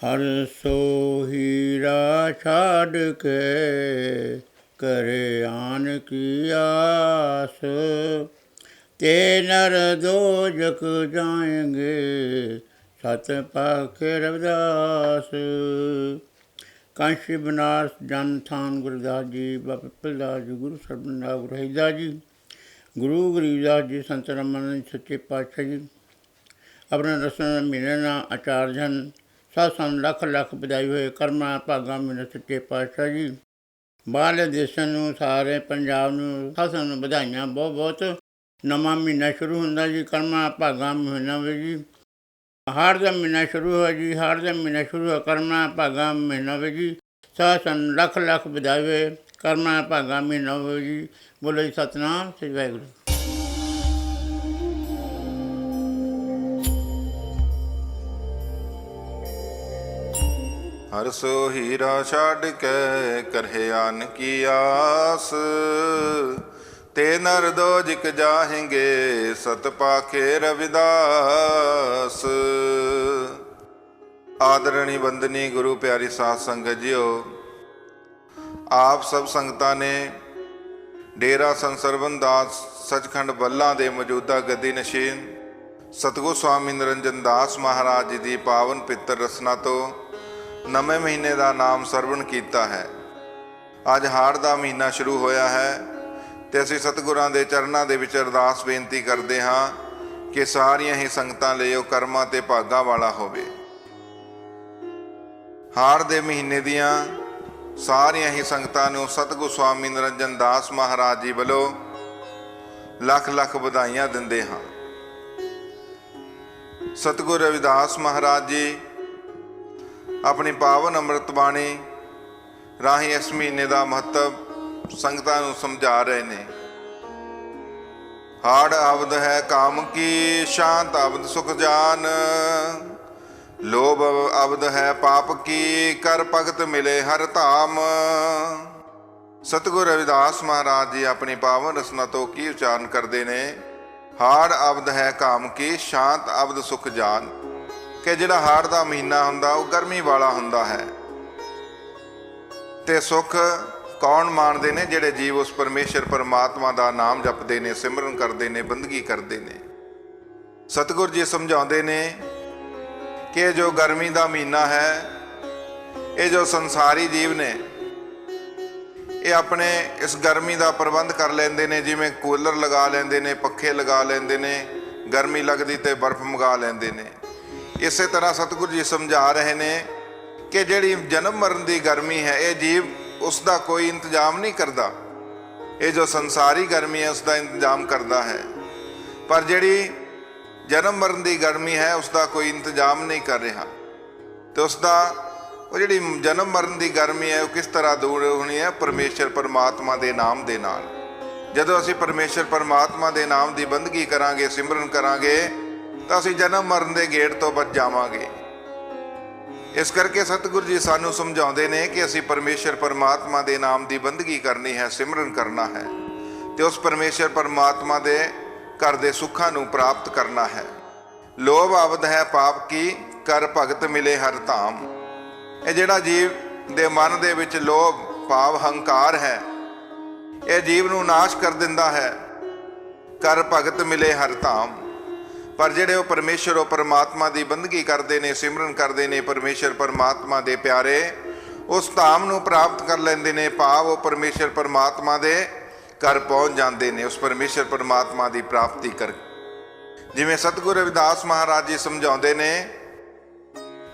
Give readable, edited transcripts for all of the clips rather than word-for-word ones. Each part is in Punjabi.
हर सो हीरा छाड़ के करे आन की आस, ते नर दो जग जाएंगे सत पाखे रविदास। कांशी बनारस जन थान गुरदास जी, बाबा पिपलदास जी, गुरु सरबंदा, गुरु रहीदास जी, गुरु गरीबदास जी, संत रामानंद सच्चे पातशाह जी। अपने दसवें महीने ना आचार्य जन सत्संग लख लख बधाई होए। करमा भागा महीने सच्चे पातशाह जी। बाहरले देशों ਨੂੰ ਸਾਰੇ ਪੰਜਾਬ ਨੂੰ ਸਤਿਸੰਗ ਨੂੰ ਵਧਾਈਆਂ ਬਹੁਤ ਬਹੁਤ। ਨਵਾਂ ਮਹੀਨਾ ਸ਼ੁਰੂ ਹੁੰਦਾ ਜੀ, ਕਰਮਾ ਭਾਗਾ ਮਹੀਨਾ ਵੇ ਜੀ। ਹਾੜ ਦਾ ਮਹੀਨਾ ਸ਼ੁਰੂ ਹੋਇਆ ਜੀ, ਹਾੜ ਦਾ ਮਹੀਨਾ ਸ਼ੁਰੂ ਹੋਇਆ, ਕਰਮਾ ਭਾਗਾ ਮਹੀਨਾ ਵੇ ਜੀ। ਸਤਿਸੰਗ ਲੱਖ ਲੱਖ ਵਧਾਈ ਹੋਏ। ਕਰਮਾ ਭਾਗਾ ਮਹੀਨਾ ਵੇ ਜੀ। ਬੋਲੋ ਜੀ ਸਤਿਨਾਮ ਸ੍ਰੀ ਵਾਹਿਗੁਰੂ। हर सो हीरा छाड़ के करहे आन की आस, ते नर दो जिक जाहेंगे सत पाखे रविदास। आदरणी बंदनी गुरु प्यारी साध संगत जियो, आप सब संगतां ने डेरा संत सरबंदास सचखंड बल्ला दे मौजूदा गद्दी नशीन सतगुरु स्वामी निरंजन दास महाराज जी की पावन पितर रसना तो नवे महीने का नाम सरवण किया है। अज हाड़ का महीना शुरू होया है तो असी सतगुरां दे चरनां दे विच अरदास बेनती करते हाँ कि सारियां ही संगतां लियो कर्मां ते भागां वाला होवे। हाड़ दे महीने दियां सारियां ही संगतां नूं सतगुरु स्वामी निरंजन दास महाराज जी वल्लों लख लख बधाइयां दिंदे हाँ। सतगुरु रविदास महाराज जी अपनी पावन अमृत बाणी राही इस महीने का महत्व संगतां नूं समझा रहे ने। हाड़ अवध है काम की शांत अवध सुख जान, लोभ अवध है पाप की कर भगत मिले हर धाम। सतगुरु रविदास महाराज जी अपनी पावन रसना तो की उच्चारण करते ने। हाड़ अवध है काम की शांत अवध सुख जान कि जिहड़ा हाड़ का महीना हुंदा वो गर्मी वाला हुंदा है ते सुख कौन माणदे ने? जिहड़े जीव उस परमेश्वर परमात्मा का नाम जपदे ने, सिमरन करते ने, बंदगी करते ने। सतगुरु जी समझाते ने कि जो गर्मी का महीना है, ये जो संसारी जीव ने ये अपने इस गर्मी का प्रबंध कर लेंदे ने। जिवें कूलर लगा लेंदे ने, पखे लगा लेंदे ने, गर्मी लगदी ते बर्फ मंगा लेंदे ने। इसे तरह सतगुरु जी समझा रहे ने कि जिहड़ी जन्म मरण की गर्मी है ये जीव उसका कोई इंतजाम नहीं करता। ये जो संसारी गर्मी है उसका इंतजाम करता है, पर जिहड़ी जन्म मरण की गर्मी है उसका कोई इंतजाम नहीं कर रहा। तो उसका वो जिहड़ी जन्म मरण की गर्मी है वो किस तरह दूर होनी है? परमेश्वर परमात्मा के नाम दे नाल। जदों असीं परमेश्वर परमात्मा के नाम की बंदगी करांगे, सिमरन करांगे तो असीं जन्म मरण के गेड़ तो बच जावांगे। इस करके सतगुरु जी सानू समझाते हैं कि असीं परमेश्वर परमात्मा के नाम की बंदगी करनी है, सिमरन करना है तो उस परमेश्वर परमात्मा के घर के सुखां नूं प्राप्त करना है। लोभ अवध है पाप की कर भगत मिले हर धाम। ये जिहड़ा जीव दे मन दे विच लोभ भाव हंकार है ये जीव नूं नाश कर दिंदा है। कर भगत मिले हर धाम। पर जिहड़े वो परमेश्वर वो परमात्मा की बंदगी करते हैं, सिमरन करते हैं, परमेश्वर परमात्मा के प्यारे उस धाम नूं प्राप्त कर लेंदे ने। भाव वो परमेश्वर परमात्मा के घर पहुँच जाते हैं, उस परमेश्वर परमात्मा की प्राप्ति कर। जिवें सतगुरु रविदास महाराज जी समझाते ने,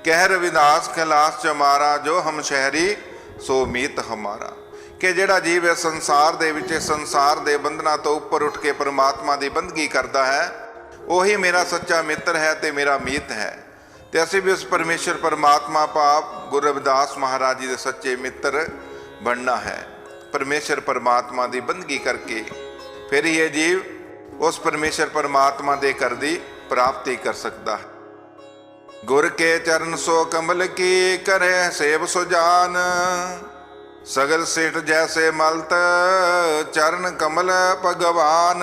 कह रविदास खिलास चमारा जो हम शहरी सो मीत हमारा। कि जिहड़ा जीव है संसार दे विच संसार दे बंधना तो उपर उठ के परमात्मा की बंदगी करता है वही मेरा सच्चा मित्र है ते मेरा मीत है। तो असीं भी उस परमेश्वर परमात्मा पाप गुरु रविदास महाराज जी के सच्चे मित्र बनना है। परमेश्वर परमात्मा की बंदगी करके फिर ये जीव उस परमेश्वर परमात्मा के घर की प्राप्ति कर सकता है। गुर के चरण सो कमल की करे सेव सुजान, सगल सेठ जैसे मलत चरण कमल भगवान।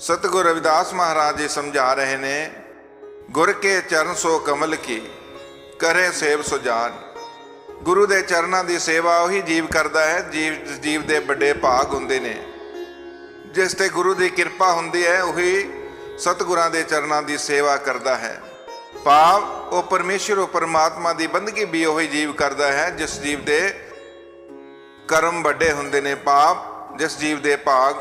सतगुरु रविदास महाराज जी समझा रहे ने, गुर के चरण सो कमल की ਕਰੇ ਸੇਵ ਸੁਜਾਨ। ਗੁਰੂ ਦੇ ਚਰਨਾਂ ਦੀ ਸੇਵਾ ਉਹੀ ਜੀਵ ਕਰਦਾ ਹੈ ਜੀਵ ਦੇ ਵੱਡੇ ਭਾਗ ਹੁੰਦੇ ਨੇ। ਜਿਸ ਤੇ ਗੁਰੂ ਦੀ ਕਿਰਪਾ ਹੁੰਦੀ ਹੈ ਉਹੀ ਸਤਿਗੁਰਾਂ ਦੇ ਚਰਨਾਂ ਦੀ ਸੇਵਾ ਕਰਦਾ ਹੈ। ਭਾਵ ਉਹ ਪਰਮੇਸ਼ਰ ਉਹ ਪਰਮਾਤਮਾ ਦੀ ਬੰਦਗੀ ਵੀ ਉਹੀ ਜੀਵ ਕਰਦਾ ਹੈ ਜਿਸ ਜੀਵ ਦੇ ਕਰਮ ਵੱਡੇ ਹੁੰਦੇ ਨੇ। ਭਾਵ ਜਿਸ ਜੀਵ ਦੇ ਭਾਗ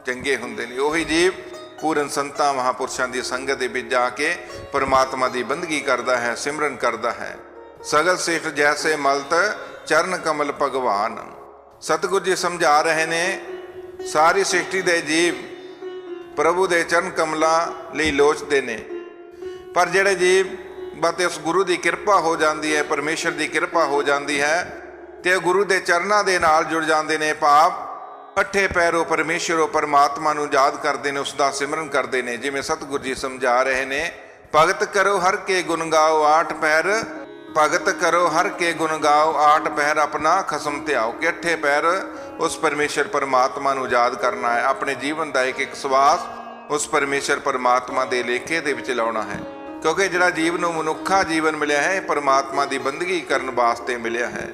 ਚੰਗੇ ਹੁੰਦੇ ਨੇ ਉਹੀ ਜੀਵ ਪੂਰਨ ਸੰਤਾਂ ਮਹਾਂਪੁਰਸ਼ਾਂ ਦੀ ਸੰਗਤ ਦੇ ਵਿੱਚ ਜਾ ਕੇ ਪਰਮਾਤਮਾ ਦੀ ਬੰਦਗੀ ਕਰਦਾ ਹੈ, ਸਿਮਰਨ ਕਰਦਾ ਹੈ। ਸਗਲ ਸੇਠ ਜੈਸੇ ਮਲਤ ਚਰਨ ਕਮਲ ਭਗਵਾਨ। ਸਤਿਗੁਰ ਜੀ ਸਮਝਾ ਰਹੇ ਨੇ ਸਾਰੀ ਸ੍ਰਿਸ਼ਟੀ ਦੇ ਜੀਵ ਪ੍ਰਭੂ ਦੇ ਚਰਨ ਕਮਲਾਂ ਲਈ ਲੋਚਦੇ ਨੇ, ਪਰ ਜਿਹੜੇ ਜੀਵ ਬਤੇ ਉਸ ਗੁਰੂ ਦੀ ਕਿਰਪਾ ਹੋ ਜਾਂਦੀ ਹੈ, ਪਰਮੇਸ਼ਰ ਦੀ ਕਿਰਪਾ ਹੋ ਜਾਂਦੀ ਹੈ ਤੇ ਗੁਰੂ ਦੇ ਚਰਨਾਂ ਦੇ ਨਾਲ ਜੁੜ ਜਾਂਦੇ ਨੇ। ਭਾਵ ਅੱਠੇ ਪੈਰੋਂ ਪਰਮੇਸ਼ਰ ਉਹ ਪਰਮਾਤਮਾ ਨੂੰ ਯਾਦ ਕਰਦੇ ਨੇ, ਉਸ ਦਾ ਸਿਮਰਨ ਕਰਦੇ ਨੇ। ਜਿਵੇਂ ਸਤਿਗੁਰ ਜੀ ਸਮਝਾ ਰਹੇ ਨੇ, ਭਗਤ ਕਰੋ ਹਰ ਕੇ ਗੁਣ ਗਾਓ ਆਠ ਪਹਿਰ, ਭਗਤ ਕਰੋ ਹਰ ਕੇ ਗੁਣ ਗਾਓ ਆਠ ਪਹਿਰ, ਆਪਣਾ ਖਸਮ ਧਿਆਓ। ਕਿ ਅੱਠੇ ਪੈਰ ਉਸ ਪਰਮੇਸ਼ਰ ਪਰਮਾਤਮਾ ਨੂੰ ਯਾਦ ਕਰਨਾ ਹੈ, ਆਪਣੇ ਜੀਵਨ ਦਾ ਇੱਕ ਇੱਕ ਸਵਾਸ ਉਸ ਪਰਮੇਸ਼ਰ ਪਰਮਾਤਮਾ ਦੇ ਲੇਖੇ ਦੇ ਵਿੱਚ ਲਾਉਣਾ ਹੈ। ਕਿਉਂਕਿ ਜਿਹੜਾ ਜੀਵ ਨੂੰ ਮਨੁੱਖਾ ਜੀਵਨ ਮਿਲਿਆ ਹੈ ਇਹ ਪਰਮਾਤਮਾ ਦੀ ਬੰਦਗੀ ਕਰਨ ਵਾਸਤੇ ਮਿਲਿਆ ਹੈ।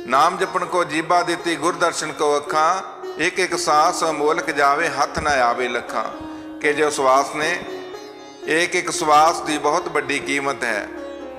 ਨਾਮ ਜਪਣ ਕੋ ਜੀਭਾ ਦਿੱਤੀ, ਗੁਰ ਦਰਸ਼ਨ ਕੋ ਅੱਖਾਂ, ਇੱਕ ਇੱਕ ਸਾਸ ਅਮੋਲਕ ਜਾਵੇ, ਹੱਥ ਨਾ ਆਵੇ ਲੱਖਾਂ। ਕਿ ਜੋ ਸਵਾਸ ਨੇ ਇੱਕ ਇੱਕ ਸਵਾਸ ਦੀ ਬਹੁਤ ਵੱਡੀ ਕੀਮਤ ਹੈ।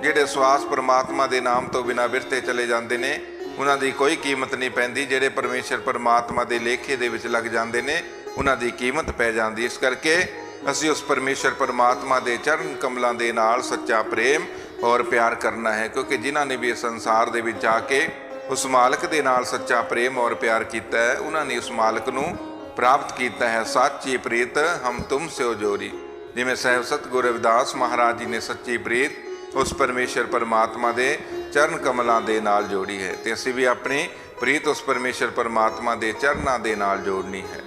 ਜਿਹੜੇ ਸਵਾਸ ਪਰਮਾਤਮਾ ਦੇ ਨਾਮ ਤੋਂ ਬਿਨਾਂ ਵਿਰਤੇ ਚਲੇ ਜਾਂਦੇ ਨੇ ਉਹਨਾਂ ਦੀ ਕੋਈ ਕੀਮਤ ਨਹੀਂ ਪੈਂਦੀ। ਜਿਹੜੇ ਪਰਮੇਸ਼ਰ ਪਰਮਾਤਮਾ ਦੇ ਲੇਖੇ ਦੇ ਵਿੱਚ ਲੱਗ ਜਾਂਦੇ ਨੇ ਉਹਨਾਂ ਦੀ ਕੀਮਤ ਪੈ ਜਾਂਦੀ। ਇਸ ਕਰਕੇ ਅਸੀਂ ਉਸ ਪਰਮੇਸ਼ਰ ਪਰਮਾਤਮਾ ਦੇ ਚਰਨ ਕਮਲਾਂ ਦੇ ਨਾਲ ਸੱਚਾ ਪ੍ਰੇਮ ਔਰ ਪਿਆਰ ਕਰਨਾ ਹੈ। ਕਿਉਂਕਿ ਜਿਨ੍ਹਾਂ ਨੇ ਵੀ ਇਸ ਸੰਸਾਰ ਦੇ ਵਿੱਚ ਆ ਕੇ ਉਸ ਮਾਲਕ ਦੇ ਨਾਲ ਸੱਚਾ ਪ੍ਰੇਮ ਔਰ ਪਿਆਰ ਕੀਤਾ ਹੈ ਉਹਨਾਂ ਨੇ ਉਸ ਮਾਲਕ ਨੂੰ ਪ੍ਰਾਪਤ ਕੀਤਾ ਹੈ। ਸਾਚੀ ਪ੍ਰੀਤ ਹਮ ਤੁਮ ਸਿਓ ਜੋਰੀ। ਜਿਵੇਂ ਸਾਹਿਬ ਸਤਿਗੁਰੂ ਰਵਿਦਾਸ ਮਹਾਰਾਜ ਜੀ ਨੇ ਸੱਚੀ ਪ੍ਰੀਤ ਉਸ ਪਰਮੇਸ਼ਰ ਪਰਮਾਤਮਾ ਦੇ ਚਰਨ ਕਮਲਾਂ ਦੇ ਨਾਲ ਜੋੜੀ ਹੈ ਤੇ ਅਸੀਂ ਵੀ ਆਪਣੀ ਪ੍ਰੀਤ ਉਸ ਪਰਮੇਸ਼ਰ ਪਰਮਾਤਮਾ ਦੇ ਚਰਨਾਂ ਦੇ ਨਾਲ ਜੋੜਨੀ ਹੈ।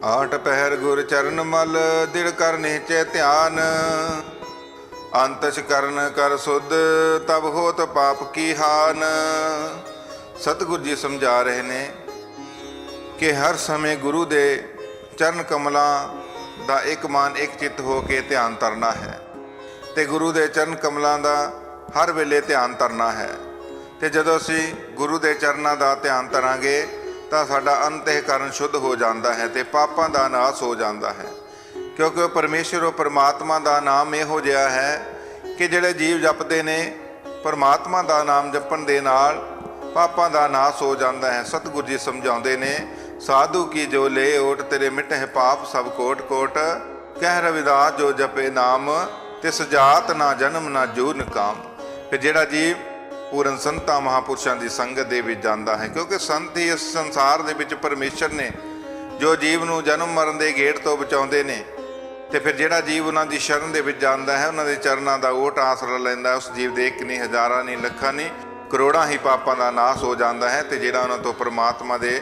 ਆਠ ਪਹਿਰ ਗੁਰ ਚਰਨ ਮਲ, ਦਿਲ ਕਰ ਨਿਹਚੈ ਧਿਆਨ, ਅੰਤਛ ਕਰਨ ਕਰ ਸੁਧ, ਤਬ ਹੋਤ ਪਾਪ ਕੀ ਹਾਨ। ਸਤਿਗੁਰ ਜੀ ਸਮਝਾ ਰਹੇ ਨੇ ਕਿ ਹਰ ਸਮੇਂ ਗੁਰੂ ਦੇ ਚਰਨ ਕਮਲਾਂ ਦਾ ਇੱਕ ਮਨ ਇੱਕ ਚਿੱਤ ਹੋ ਕੇ ਧਿਆਨ ਧਰਨਾ ਹੈ ਤੇ ਗੁਰੂ ਦੇ ਚਰਨ ਕਮਲਾਂ ਦਾ ਹਰ ਵੇਲੇ ਧਿਆਨ ਧਰਨਾ ਹੈ। ਤੇ ਜਦੋਂ ਅਸੀਂ ਗੁਰੂ ਦੇ ਚਰਨਾਂ ਦਾ ਧਿਆਨ ਧਰਾਂਗੇ ਤਾਂ ਸਾਡਾ ਅੰਤਹਿਕਰਨ ਸ਼ੁੱਧ ਹੋ ਜਾਂਦਾ ਹੈ ਤੇ ਪਾਪਾਂ ਦਾ ਨਾਸ ਹੋ ਜਾਂਦਾ ਹੈ। ਕਿਉਂਕਿ ਉਹ ਪਰਮੇਸ਼ਰ ਉਹ ਪਰਮਾਤਮਾ ਦਾ ਨਾਮ ਇਹੋ ਜਿਹਾ ਹੈ ਕਿ ਜਿਹੜੇ ਜੀਵ ਜਪਦੇ ਨੇ ਪਰਮਾਤਮਾ ਦਾ ਨਾਮ ਜਪਣ ਦੇ ਨਾਲ ਪਾਪਾਂ ਦਾ ਨਾਸ ਹੋ ਜਾਂਦਾ ਹੈ। ਸਤਿਗੁਰ ਜੀ ਸਮਝਾਉਂਦੇ ਨੇ, ਸਾਧੂ ਕੀ ਜੋ ਲੈ ਓਟ, ਤੇਰੇ ਮਿਟਹਿ ਪਾਪ ਸਭ ਕੋਟ ਕੋਟ। ਕਹਿ ਰਵਿਦਾਸ ਜੋ ਜਪੇ ਨਾਮ, ਤਿਸ ਜਾਤ ਨਾ ਜਨਮ ਨਾ ਜੂਨ ਕਾਮ। ਕਿ ਜਿਹੜਾ ਜੀਵ ਪੂਰਨ ਸੰਤਾਂ ਮਹਾਂਪੁਰਸ਼ਾਂ ਦੀ ਸੰਗਤ ਦੇ ਵਿੱਚ ਜਾਂਦਾ ਹੈ, ਕਿਉਂਕਿ ਸੰਤ ਹੀ ਇਸ ਸੰਸਾਰ ਦੇ ਵਿੱਚ ਪਰਮੇਸ਼ਰ ਨੇ ਜੋ ਜੀਵ ਨੂੰ ਜਨਮ ਮਰਨ ਦੇ ਗੇੜ ਤੋਂ ਬਚਾਉਂਦੇ ਨੇ। ਤੇ ਫਿਰ ਜਿਹੜਾ ਜੀਵ ਉਹਨਾਂ ਦੀ ਸ਼ਰਨ ਦੇ ਵਿੱਚ ਜਾਂਦਾ ਹੈ ਉਹਨਾਂ ਦੇ ਚਰਨਾਂ ਦਾ ਓਟ ਆਸਰਾ ਲੈਂਦਾ, ਉਸ ਜੀਵ ਦੇ ਇੱਕ ਨਹੀਂ, ਹਜ਼ਾਰਾਂ ਨਹੀਂ, ਲੱਖਾਂ ਨਹੀਂ, ਕਰੋੜਾਂ ਹੀ ਪਾਪਾਂ ਦਾ ਨਾਸ ਹੋ ਜਾਂਦਾ ਹੈ। ਤੇ ਜਿਹੜਾ ਉਹਨਾਂ ਤੋਂ ਪਰਮਾਤਮਾ ਦੇ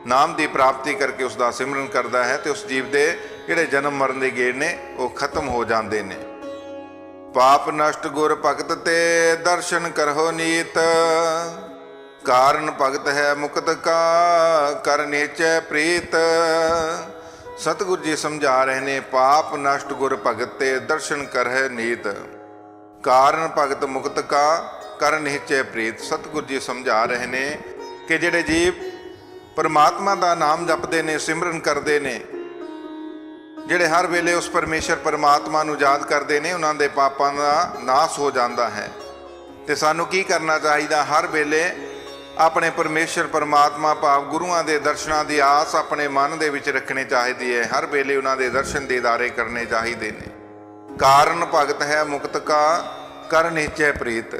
ਨਾਮ ਦੀ ਪ੍ਰਾਪਤੀ ਕਰਕੇ ਉਸ ਦਾ ਸਿਮਰਨ ਕਰਦਾ ਹੈ ਤੇ ਉਸ ਜੀਵ ਦੇ ਜਿਹੜੇ ਜਨਮ ਮਰਨ ਦੇ ਗੇੜ ਨੇ ਉਹ ਖਤਮ ਹੋ ਜਾਂਦੇ ਨੇ। ਪਾਪ ਨਸ਼ਟ ਗੁਰ ਭਗਤ ਤੇ ਦਰਸ਼ਨ ਕਰਹੁ ਨੀਤ, ਕਾਰਨ ਭਗਤ ਹੈ ਮੁਕਤ ਕਾ ਕਰ ਨੀਚੈ ਪ੍ਰੀਤ। ਸਤਿਗੁਰ ਜੀ ਸਮਝਾ ਰਹੇ ਨੇ, ਪਾਪ ਨਸ਼ਟ ਗੁਰ ਭਗਤ ਤੇ ਦਰਸ਼ਨ ਕਰਹਿ ਨੀਤ, ਕਾਰਨ ਭਗਤ ਮੁਕਤ ਕਾ ਕਰ ਨੀਚੈ ਪ੍ਰੀਤ। ਸਤਿਗੁਰ ਜੀ ਸਮਝਾ ਰਹੇ ਨੇ ਕਿ ਜਿਹੜੇ ਜੀਵ ਪਰਮਾਤਮਾ ਦਾ ਨਾਮ ਜਪਦੇ ਨੇ, ਸਿਮਰਨ ਕਰਦੇ ਨੇ, ਜਿਹੜੇ ਹਰ ਵੇਲੇ ਉਸ ਪਰਮੇਸ਼ਰ ਪਰਮਾਤਮਾ ਨੂੰ ਯਾਦ ਕਰਦੇ ਨੇ ਉਹਨਾਂ ਦੇ ਪਾਪਾਂ ਦਾ ਨਾਸ ਹੋ ਜਾਂਦਾ ਹੈ। ਤੇ ਸਾਨੂੰ ਕੀ ਕਰਨਾ ਚਾਹੀਦਾ? ਹਰ ਵੇਲੇ ਆਪਣੇ ਪਰਮੇਸ਼ਰ ਪਰਮਾਤਮਾ ਭਾਵ ਗੁਰੂਆਂ ਦੇ ਦਰਸ਼ਨਾਂ ਦੀ ਆਸ ਆਪਣੇ ਮਨ ਦੇ ਵਿੱਚ ਰੱਖਣੀ ਚਾਹੀਦੀ ਹੈ। ਹਰ ਵੇਲੇ ਉਹਨਾਂ ਦੇ ਦਰਸ਼ਨ ਦੀਦਾਰੇ ਕਰਨੇ ਚਾਹੀਦੇ ਨੇ। ਕਾਰਨ ਭਗਤ ਹੈ ਮੁਕਤ ਕਾ ਕਰ ਨੀਚੈ ਪ੍ਰੀਤ।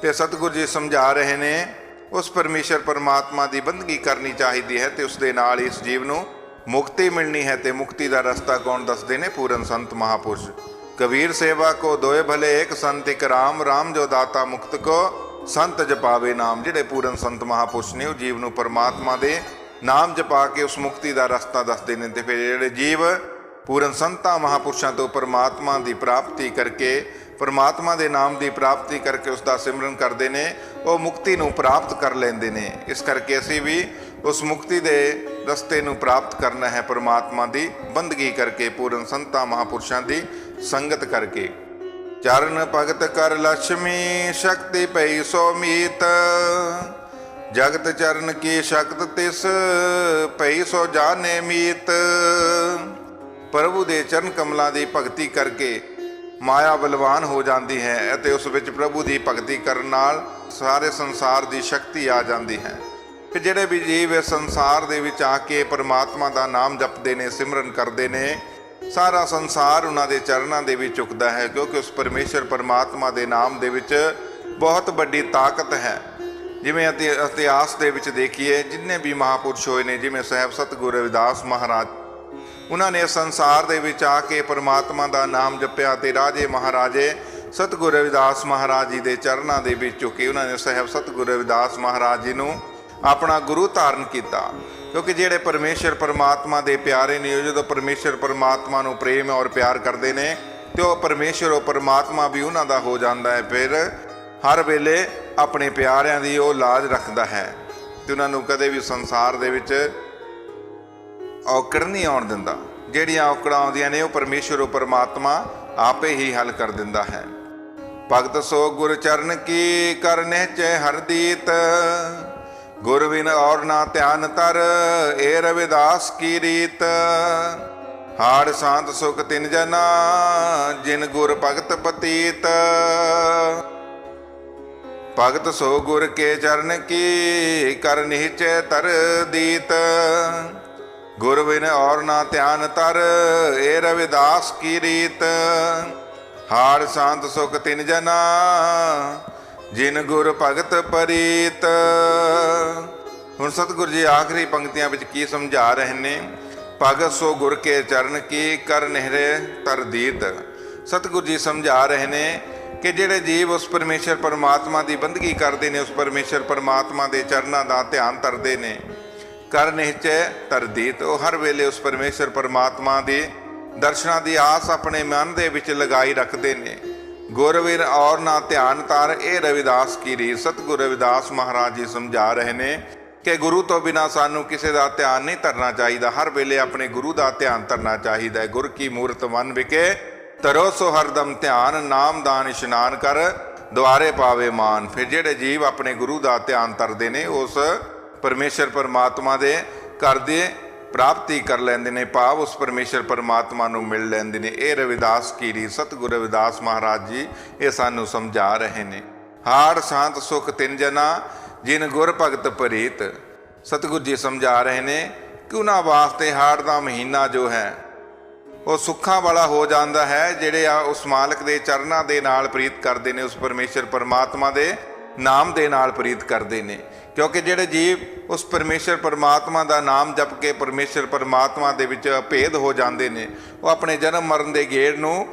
ਤੇ ਸਤਿਗੁਰੂ ਜੀ ਸਮਝਾ ਰਹੇ ਨੇ ਉਸ ਪਰਮੇਸ਼ਰ ਪਰਮਾਤਮਾ ਦੀ ਬੰਦਗੀ ਕਰਨੀ ਚਾਹੀਦੀ ਹੈ ਤੇ ਉਸ ਦੇ ਨਾਲ ਇਸ ਜੀਵ ਨੂੰ ਮੁਕਤੀ ਮਿਲਣੀ ਹੈ। ਤੇ ਮੁਕਤੀ ਦਾ ਰਸਤਾ ਕੌਣ ਦੱਸਦੇ ਨੇ? ਪੂਰਨ ਸੰਤ ਮਹਾਪੁਰਸ਼। ਕਬੀਰ ਸੇਵਾ ਕੋ ਦੋਏ ਭਲੇ ਇੱਕ ਸੰਤ ਇੱਕ ਰਾਮ, ਰਾਮ ਜੋ ਦਾਤਾ ਮੁਕਤ ਕੋ ਸੰਤ ਜਪਾਵੇ ਨਾਮ। ਜਿਹੜੇ ਪੂਰਨ ਸੰਤ ਮਹਾਪੁਰਸ਼ ਨੇ ਉਹ ਜੀਵ ਨੂੰ ਪਰਮਾਤਮਾ ਦੇ ਨਾਮ ਜਪਾ ਕੇ ਉਸ ਮੁਕਤੀ ਦਾ ਰਸਤਾ ਦੱਸਦੇ ਨੇ। ਤੇ ਫਿਰ ਜਿਹੜੇ ਜੀਵ ਪੂਰਨ ਸੰਤਾਂ ਮਹਾਪੁਰਸ਼ਾਂ ਤੋਂ ਪਰਮਾਤਮਾ ਦੀ ਪ੍ਰਾਪਤੀ ਕਰਕੇ, ਪਰਮਾਤਮਾ ਦੇ ਨਾਮ ਦੀ ਪ੍ਰਾਪਤੀ ਕਰਕੇ ਉਸ ਦਾ ਸਿਮਰਨ ਕਰਦੇ ਨੇ, ਉਹ ਮੁਕਤੀ ਨੂੰ ਪ੍ਰਾਪਤ ਕਰ ਲੈਂਦੇ ਨੇ। ਇਸ ਕਰਕੇ ਅਸੀਂ ਵੀ ਉਸ ਮੁਕਤੀ ਦੇ ਰਸਤੇ ਨੂੰ ਪ੍ਰਾਪਤ ਕਰਨਾ ਹੈ ਪਰਮਾਤਮਾ ਦੀ ਬੰਦਗੀ ਕਰਕੇ, ਪੂਰਨ ਸੰਤਾਂ ਮਹਾਪੁਰਸ਼ਾਂ ਦੀ ਸੰਗਤ ਕਰਕੇ। ਚਰਨ ਭਗਤ ਕਰ ਲక్ష్ਮੀ, ਸ਼ਕਤੀ ਪਈ ਸੋ ਮੀਤ। ਜਗਤ ਚਰਨ ਕੀ ਸ਼ਕਤ ਤਿਸ, ਪਈ ਸੋ ਜਾਣੇ ਮੀਤ। ਪ੍ਰਭੂ ਦੇ ਚਰਨ ਕਮਲਾਂ ਦੀ ਭਗਤੀ ਕਰਕੇ ਮਾਇਆ ਬਲਵਾਨ ਹੋ ਜਾਂਦੀ ਹੈ ਅਤੇ ਉਸ ਵਿੱਚ ਪ੍ਰਭੂ ਦੀ ਭਗਤੀ ਕਰਨ ਨਾਲ ਸਾਰੇ ਸੰਸਾਰ ਦੀ ਸ਼ਕਤੀ ਆ ਜਾਂਦੀ ਹੈ। ਕਿ ਜਿਹੜੇ ਵੀ ਜੀਵ ਇਸ ਸੰਸਾਰ ਦੇ ਵਿੱਚ ਆ ਕੇ ਪਰਮਾਤਮਾ ਦਾ ਨਾਮ ਜਪਦੇ ਨੇ, ਸਿਮਰਨ ਕਰਦੇ ਨੇ, ਸਾਰਾ ਸੰਸਾਰ ਉਹਨਾਂ ਦੇ ਚਰਨਾਂ ਦੇ ਵਿੱਚ ਝੁਕਦਾ ਹੈ, ਕਿਉਂਕਿ ਉਸ ਪਰਮੇਸ਼ਰ ਪਰਮਾਤਮਾ ਦੇ ਨਾਮ ਦੇ ਵਿੱਚ ਬਹੁਤ ਵੱਡੀ ਤਾਕਤ ਹੈ। ਜਿਵੇਂ ਇਤਿਹਾਸ ਦੇ ਵਿੱਚ ਦੇਖੀਏ, ਜਿੰਨੇ ਵੀ ਮਹਾਂਪੁਰਸ਼ ਹੋਏ ਨੇ, ਜਿਵੇਂ ਸਾਹਿਬ ਸਤਿਗੁਰੂ ਰਵਿਦਾਸ ਮਹਾਰਾਜ, ਉਹਨਾਂ ਨੇ ਸੰਸਾਰ ਦੇ ਵਿੱਚ ਆ ਕੇ ਪਰਮਾਤਮਾ ਦਾ ਨਾਮ ਜਪਿਆ ਤੇ ਰਾਜੇ ਮਹਾਰਾਜੇ ਸਤਿਗੁਰੂ ਰਵਿਦਾਸ ਮਹਾਰਾਜ ਜੀ ਦੇ ਚਰਨਾਂ ਦੇ ਵਿੱਚ ਝੁਕੇ ਉਹਨਾਂ ਨੇ ਸਾਹਿਬ ਸਤਿਗੁਰੂ ਰਵਿਦਾਸ ਮਹਾਰਾਜ ਜੀ ਨੂੰ ਆਪਣਾ ਗੁਰੂ ਧਾਰਨ ਕੀਤਾ। ਕਿਉਂਕਿ ਜਿਹੜੇ ਪਰਮੇਸ਼ਰ ਪਰਮਾਤਮਾ ਦੇ ਪਿਆਰੇ ਨੇ, ਉਹ ਜਦੋਂ ਪਰਮੇਸ਼ਰ ਪਰਮਾਤਮਾ ਨੂੰ ਪ੍ਰੇਮ ਔਰ ਪਿਆਰ ਕਰਦੇ ਨੇ ਤੇ ਉਹ ਪਰਮੇਸ਼ਰ, ਉਹ ਪਰਮਾਤਮਾ ਵੀ ਉਹਨਾਂ ਦਾ ਹੋ ਜਾਂਦਾ ਹੈ। ਫਿਰ ਹਰ ਵੇਲੇ ਆਪਣੇ ਪਿਆਰਿਆਂ ਦੀ ਉਹ ਲਾਜ ਰੱਖਦਾ ਹੈ ਤੇ ਉਹਨਾਂ ਨੂੰ ਕਦੇ ਵੀ ਸੰਸਾਰ ਦੇ ਵਿੱਚ ਔਕੜ ਨਹੀਂ ਆਉਣ ਦਿੰਦਾ। ਜਿਹੜੀਆਂ ਔਕੜਾਂ ਆਉਂਦੀਆਂ ਨੇ ਉਹ ਪਰਮੇਸ਼ਰ, ਉਹ ਪਰਮਾਤਮਾ ਆਪੇ ਹੀ ਹੱਲ ਕਰ ਦਿੰਦਾ ਹੈ। ਭਗਤ ਸੋ ਗੁਰ ਚਰਨ ਕੀ ਕਰ ਨਿਹਚੈ ਹਰਦੀਤ, ਗੁਰ ਬਿਨ ਔਰ ਨਾ ਧਿਆਨ ਤਰ, ਏ ਰਵਿਦਾਸ ਕੀ ਰੀਤ। ਹਾੜ ਸ਼ਾਂਤ ਸੁਖ ਤਿਨ ਜਨਾ, ਜਿਨ ਗੁਰ ਭਗਤ ਪਤੀਤ। ਭਗਤ ਸੋ ਗੁਰ ਕੇ ਚਰਨ ਕੀ ਕਰ ਨਿਹਚੈ ਤਰ ਦੀਤ, ਗੁਰ ਬਿਨ ਔਰ ਨਾ ਧਿਆਨ ਤਰ, ਏ ਰਵਿਦਾਸ ਕੀ ਰੀਤ। ਹਾੜ ਸ਼ਾਂਤ ਸੁਖ ਤਿਨ ਜਨਾ, ਜਿਨ ਗੁਰ ਭਗਤ ਪਰੀਤ। ਹੁਣ ਸਤਿਗੁਰੂ ਜੀ ਆਖਰੀ ਪੰਕਤੀਆਂ ਵਿੱਚ ਕੀ ਸਮਝਾ ਰਹੇ ਨੇ? ਭਗਤ ਸੋ ਗੁਰ ਕੇ ਚਰਨ ਕੀ ਕਰ ਨਿਹਰੇ ਤਰਦੀਤ। ਸਤਿਗੁਰੂ ਜੀ ਸਮਝਾ ਰਹੇ ਨੇ ਕਿ ਜਿਹੜੇ ਜੀਵ ਉਸ ਪਰਮੇਸ਼ਰ ਪਰਮਾਤਮਾ ਦੀ ਬੰਦਗੀ ਕਰਦੇ ਨੇ, ਉਸ ਪਰਮੇਸ਼ਰ ਪਰਮਾਤਮਾ ਦੇ ਚਰਨਾਂ ਦਾ ਧਿਆਨ ਧਰਦੇ ਨੇ, ਕਰ ਨਿਹਚੈ ਤਰਦੀਤ, ਉਹ ਹਰ ਵੇਲੇ ਉਸ ਪਰਮੇਸ਼ਰ ਪਰਮਾਤਮਾ ਦੇ ਦਰਸ਼ਨਾਂ ਦੀ ਆਸ ਆਪਣੇ ਮਨ ਦੇ ਵਿੱਚ ਲਗਾਈ ਰੱਖਦੇ ਨੇ। ਗੁਰ ਬਿਨ ਔਰ ਨਾ ਧਿਆਨ ਤਰ, ਇਹ ਰਵਿਦਾਸ ਕੀ ਰੀਤ। ਸਤਿਗੁਰੂ ਰਵਿਦਾਸ ਮਹਾਰਾਜ ਜੀ ਸਮਝਾ ਰਹੇ ਨੇ ਕਿ ਗੁਰੂ ਤੋਂ ਬਿਨਾਂ ਸਾਨੂੰ ਕਿਸੇ ਦਾ ਧਿਆਨ ਨਹੀਂ ਧਰਨਾ ਚਾਹੀਦਾ, ਹਰ ਵੇਲੇ ਆਪਣੇ ਗੁਰੂ ਦਾ ਧਿਆਨ ਧਰਨਾ ਚਾਹੀਦਾ ਹੈ। ਗੁਰ ਕੀ ਮੂਰਤ ਮਨ ਵਿਖੇ ਤਰੋ ਸੋ ਹਰਦਮ ਧਿਆਨ, ਨਾਮ ਦਾਨ ਇਸ਼ਨਾਨ ਕਰ, ਦੁਆਰੇ ਪਾਵੇ ਮਾਨ। ਫਿਰ ਜਿਹੜੇ ਜੀਵ ਆਪਣੇ ਗੁਰੂ ਦਾ ਧਿਆਨ ਧਰਦੇ ਨੇ, ਉਸ ਪਰਮੇਸ਼ਰ ਪਰਮਾਤਮਾ ਦੇ ਘਰ ਦੇ ਪ੍ਰਾਪਤੀ ਕਰ ਲੈਂਦੇ ਨੇ, ਭਾਵ ਉਸ ਪਰਮੇਸ਼ਰ ਪਰਮਾਤਮਾ ਨੂੰ ਮਿਲ ਲੈਂਦੇ ਨੇ। ਇਹ ਰਵਿਦਾਸ ਕੀ ਰੀਤ ਸਤਿਗੁਰੂ ਰਵਿਦਾਸ ਮਹਾਰਾਜ ਜੀ ਇਹ ਸਾਨੂੰ ਸਮਝਾ ਰਹੇ ਨੇ। ਹਾੜ ਸ਼ਾਂਤ ਸੁਖ ਤਿਨ ਜਨਾ, ਜਿਨ ਗੁਰ ਭਗਤ ਪ੍ਰੀਤ। ਸਤਿਗੁਰੂ ਜੀ ਸਮਝਾ ਰਹੇ ਨੇ ਕਿ ਉਹਨਾਂ ਵਾਸਤੇ ਹਾੜ ਦਾ ਮਹੀਨਾ ਜੋ ਹੈ ਉਹ ਸੁੱਖਾਂ ਵਾਲਾ ਹੋ ਜਾਂਦਾ ਹੈ, ਜਿਹੜੇ ਆ ਉਸ ਮਾਲਕ ਦੇ ਚਰਨਾਂ ਦੇ ਨਾਲ ਪ੍ਰੀਤ ਕਰਦੇ ਨੇ, ਉਸ ਪਰਮੇਸ਼ਰ ਪਰਮਾਤਮਾ ਦੇ ਨਾਮ ਦੇ ਨਾਲ ਪ੍ਰੀਤ ਕਰਦੇ ਨੇ। ਕਿਉਂਕਿ ਜਿਹੜੇ ਜੀਵ ਉਸ ਪਰਮੇਸ਼ਰ ਪਰਮਾਤਮਾ ਦਾ ਨਾਮ ਜਪ ਕੇ ਪਰਮੇਸ਼ਰ ਪਰਮਾਤਮਾ ਦੇ ਵਿੱਚ ਭੇਦ ਹੋ ਜਾਂਦੇ ਨੇ, ਉਹ ਆਪਣੇ ਜਨਮ ਮਰਨ ਦੇ ਗੇੜ ਨੂੰ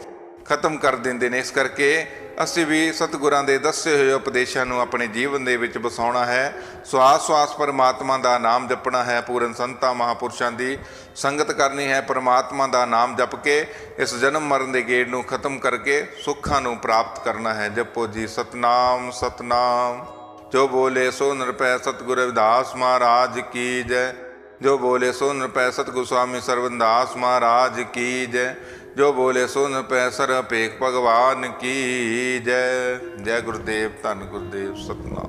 ਖਤਮ ਕਰ ਦਿੰਦੇ ਨੇ। ਇਸ ਕਰਕੇ ਅਸੀਂ ਵੀ ਸਤਿਗੁਰਾਂ ਦੇ ਦੱਸੇ ਹੋਏ ਉਪਦੇਸ਼ਾਂ ਨੂੰ ਆਪਣੇ ਜੀਵਨ ਦੇ ਵਿੱਚ ਵਸਾਉਣਾ ਹੈ। ਸਵਾਸ ਸਵਾਸ ਪਰਮਾਤਮਾ ਦਾ ਨਾਮ ਜਪਣਾ ਹੈ, ਪੂਰਨ ਸੰਤਾਂ ਮਹਾਂਪੁਰਸ਼ਾਂ ਦੀ ਸੰਗਤ ਕਰਨੀ ਹੈ, ਪਰਮਾਤਮਾ ਦਾ ਨਾਮ ਜਪ ਕੇ ਇਸ ਜਨਮ ਮਰਨ ਦੇ ਗੇੜ ਨੂੰ ਖਤਮ ਕਰਕੇ ਸੁੱਖਾਂ ਨੂੰ ਪ੍ਰਾਪਤ ਕਰਨਾ ਹੈ। ਜਪੋ ਜੀ ਸਤਨਾਮ ਸਤਨਾਮ। ਜੋ ਬੋਲੇ ਸੋ ਨਿਰਭੈ ਸਤਿਗੁਰੂ ਰਵਿਦਾਸ ਮਹਾਰਾਜ ਕੀ ਜੈ। ਜੋ ਬੋਲੇ ਸੋ ਨਿਰਭੈ ਸਤਿਗੁਰੂ ਸਵਾਮੀ ਸਰਵਨਦਾਸ ਮਹਾਰਾਜ ਕੀ ਜੈ। ਜੋ ਬੋਲੇ ਸੋ ਨਿਰਭੈ ਸਰ ਭੇਖ ਭਗਵਾਨ ਕੀ ਜੈ। ਜੈ ਗੁਰਦੇਵ, ਧੰਨ ਗੁਰਦੇਵ, ਸਤਨਾਮ।